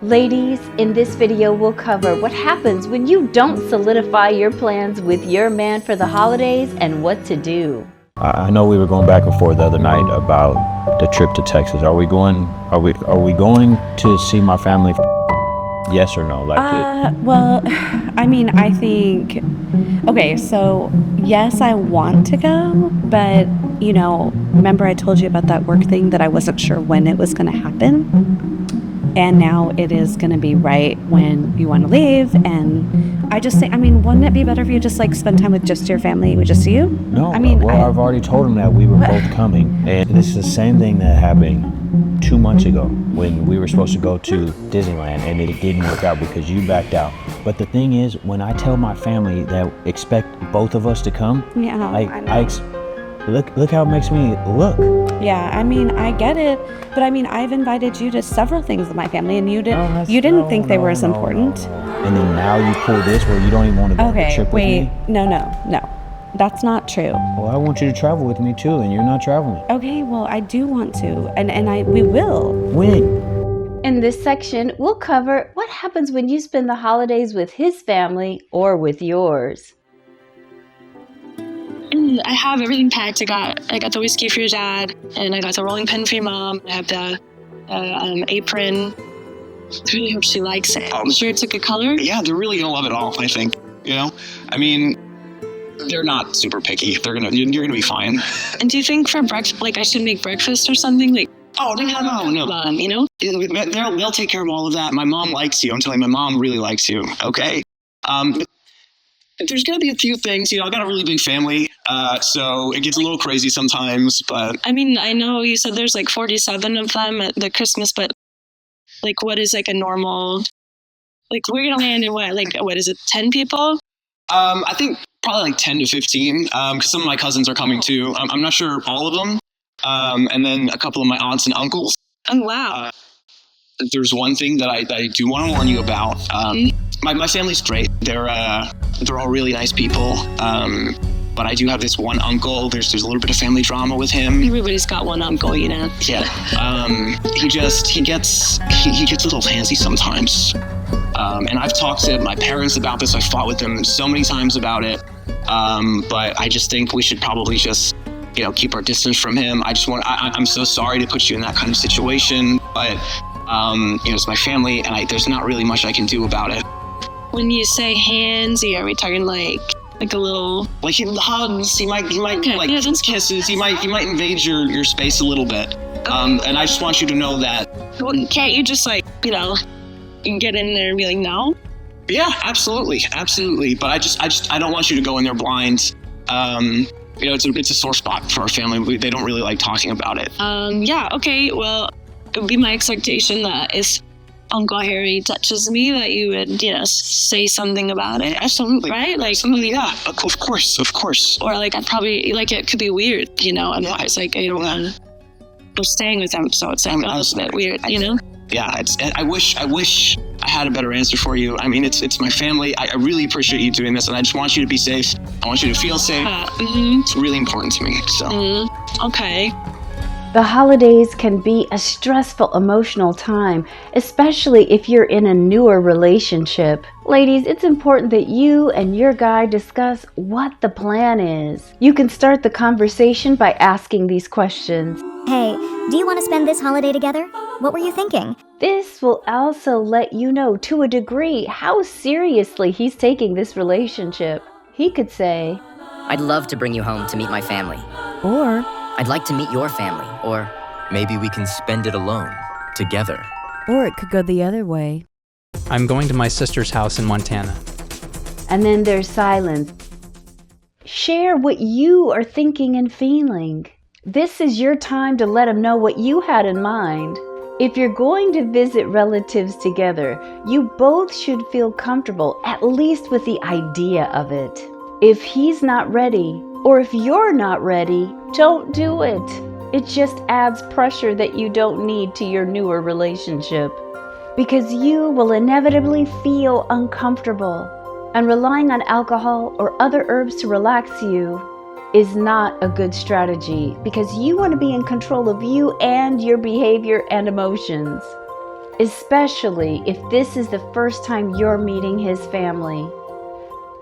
Ladies, in this video we'll cover what happens when you don't solidify your plans with your man for the holidays and what to do. I know we were going back and forth the other night about the trip to Texas. Are we going to see my family? Yes or no? Well, I mean, I think, okay, so yes, I want to go, but remember I told you about that work thing that I wasn't sure when it was going to happen? And now it is going to be right when you want to leave. And I just think, wouldn't it be better if you just spend time with just your family, with just you? No, I've already told him that we were both coming. And this is the same thing that happened 2 months ago when we were supposed to go to Disneyland and it didn't work out because you backed out. But the thing is, when I tell my family that expect both of us to come, look how it makes me look. Yeah, I get it, but I've invited you to several things with my family, and you didn't think they were as important. And then now you pull this where you don't even want to go on a trip with me? No, that's not true. Well, I want you to travel with me too, and you're not traveling. Okay, well, I do want to, and we will. When? In this section, we'll cover what happens when you spend the holidays with his family or with yours. I have everything packed. I got the whiskey for your dad, and I got the rolling pin for your mom. I have the apron. I really hope she likes it. I'm sure it's a good color. Yeah, they're really gonna love it all, I think. They're not super picky. You're gonna be fine. And do you think for breakfast, I should make breakfast or something? No. They'll take care of all of that. My mom likes you. I'm telling you, my mom really likes you. Okay. There's going to be a few things, I got a really big family, so it gets a little crazy sometimes, but... I know you said there's 47 of them at the Christmas, but what is a normal, we're going to land in what is it, 10 people? I think probably 10 to 15, because some of my cousins are coming too. I'm not sure all of them, and then a couple of my aunts and uncles. Oh, wow. There's one thing that I do want to warn you about. My family's great. They're all really nice people. But I do have this one uncle. There's a little bit of family drama with him. Everybody's got one uncle, Yeah. He gets a little handsy sometimes. And I've talked to my parents about this. I've fought with them so many times about it. But I just think we should probably just keep our distance from him. I'm so sorry to put you in that kind of situation, but it's my family, and there's not really much I can do about it. When you say handsy, are we talking like a little? Hugs. He might kisses. He might invade your space a little bit. And I just want you to know that. Well, can't you just you can get in there and be no? Yeah, absolutely. But I don't want you to go in there blind. It's a sore spot for our family. They don't really like talking about it. Yeah. Okay. Well, it would be my expectation that if Uncle Harry touches me, that you would, say something about it. Absolutely. Right? Absolutely, yeah. Of course. Or I'd probably, it could be weird, otherwise, we're staying with them, so it's a little bit weird, Yeah, I wish I had a better answer for you. It's my family. I really appreciate you doing this, and I just want you to be safe. I want you to feel safe. It's really important to me, so. Okay. The holidays can be a stressful, emotional time, especially if you're in a newer relationship. Ladies, it's important that you and your guy discuss what the plan is. You can start the conversation by asking these questions. Hey, do you want to spend this holiday together? What were you thinking? This will also let you know to a degree how seriously he's taking this relationship. He could say, I'd love to bring you home to meet my family. Or, I'd like to meet your family. Or, maybe we can spend it alone, together. Or it could go the other way. I'm going to my sister's house in Montana. And then there's silence. Share what you are thinking and feeling. This is your time to let him know what you had in mind. If you're going to visit relatives together, you both should feel comfortable, at least with the idea of it. If he's not ready, or if you're not ready, don't do it. It just adds pressure that you don't need to your newer relationship. Because you will inevitably feel uncomfortable, and relying on alcohol or other herbs to relax you is not a good strategy, because you want to be in control of you and your behavior and emotions. especially if this is the first time you're meeting his family.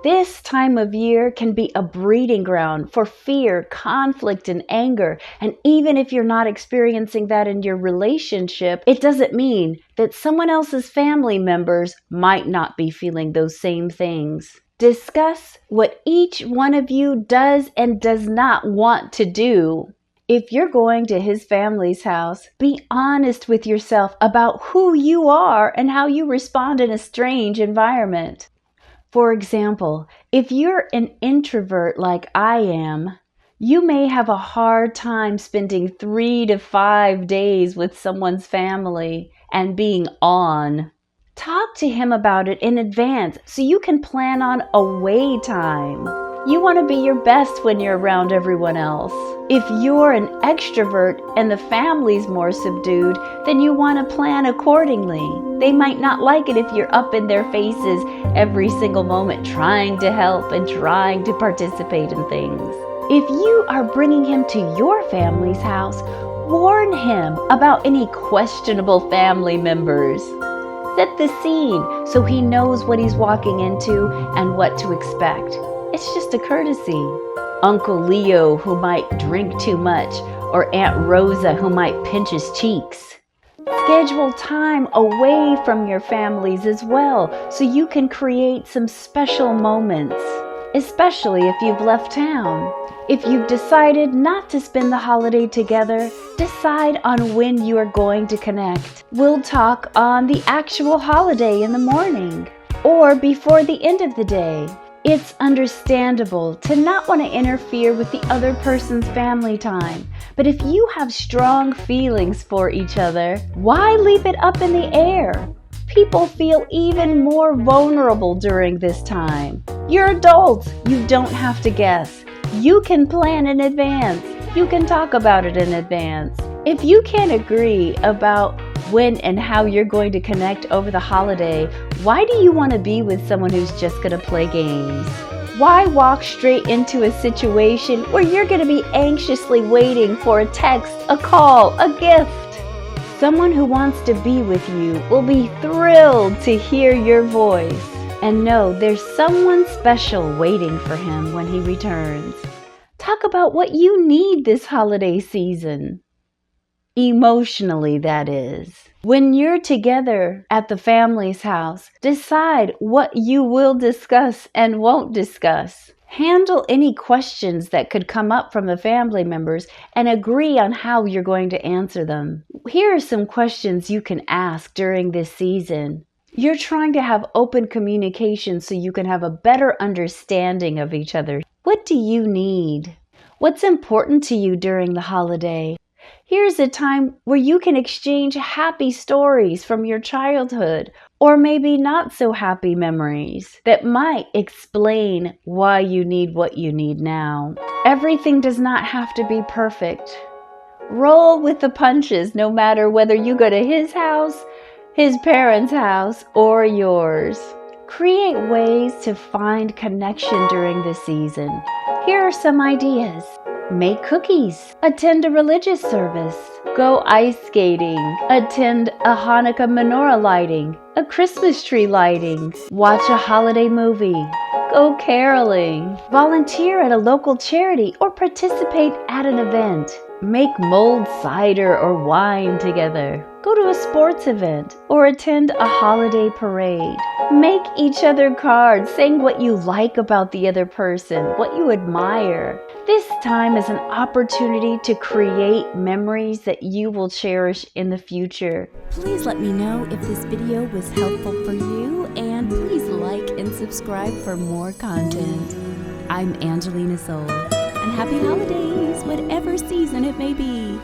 This time of year can be a breeding ground for fear, conflict, and anger. And even if you're not experiencing that in your relationship, it doesn't mean that someone else's family members might not be feeling those same things. Discuss what each one of you does and does not want to do. If you're going to his family's house, be honest with yourself about who you are and how you respond in a strange environment. For example, if you're an introvert like I am, you may have a hard time spending 3 to 5 days with someone's family and being on. Talk to him about it in advance so you can plan on away time. You want to be your best when you're around everyone else. If you're an extrovert and the family's more subdued, then you want to plan accordingly. They might not like it if you're up in their faces every single moment trying to help and trying to participate in things. If you are bringing him to your family's house, warn him about any questionable family members. Set the scene so he knows what he's walking into and what to expect. It's just a courtesy. Uncle Leo who might drink too much, or Aunt Rosa who might pinch his cheeks. Schedule time away from your families as well so you can create some special moments, especially if you've left town. If you've decided not to spend the holiday together, decide on when you are going to connect. We'll talk on the actual holiday in the morning or before the end of the day. It's understandable to not want to interfere with the other person's family time, but if you have strong feelings for each other, why leave it up in the air? People feel even more vulnerable during this time. You're adults. You don't have to guess. You can plan in advance. You can talk about it in advance. If you can't agree about when and how you're going to connect over the holiday, why do you want to be with someone who's just going to play games? Why walk straight into a situation where you're going to be anxiously waiting for a text, a call, a gift? Someone who wants to be with you will be thrilled to hear your voice and know there's someone special waiting for him when he returns. Talk about what you need this holiday season. Emotionally, that is. When you're together at the family's house, decide what you will discuss and won't discuss. Handle any questions that could come up from the family members and agree on how you're going to answer them. Here are some questions you can ask during this season. You're trying to have open communication so you can have a better understanding of each other. What do you need? What's important to you during the holiday? Here's a time where you can exchange happy stories from your childhood, or maybe not so happy memories that might explain why you need what you need now. Everything does not have to be perfect. Roll with the punches no matter whether you go to his house, his parents' house, or yours. Create ways to find connection during the season. Here are some ideas. Make cookies, attend a religious service, go ice skating, attend a Hanukkah menorah lighting, a Christmas tree lighting, watch a holiday movie, go caroling, volunteer at a local charity or participate at an event, make mulled cider or wine together, go to a sports event or attend a holiday parade. Make each other cards saying what you like about the other person, what you admire. This time is an opportunity to create memories that you will cherish in the future. Please let me know if this video was helpful for you, and please like and subscribe for more content. I'm Angelina Soul, and happy holidays, whatever season it may be.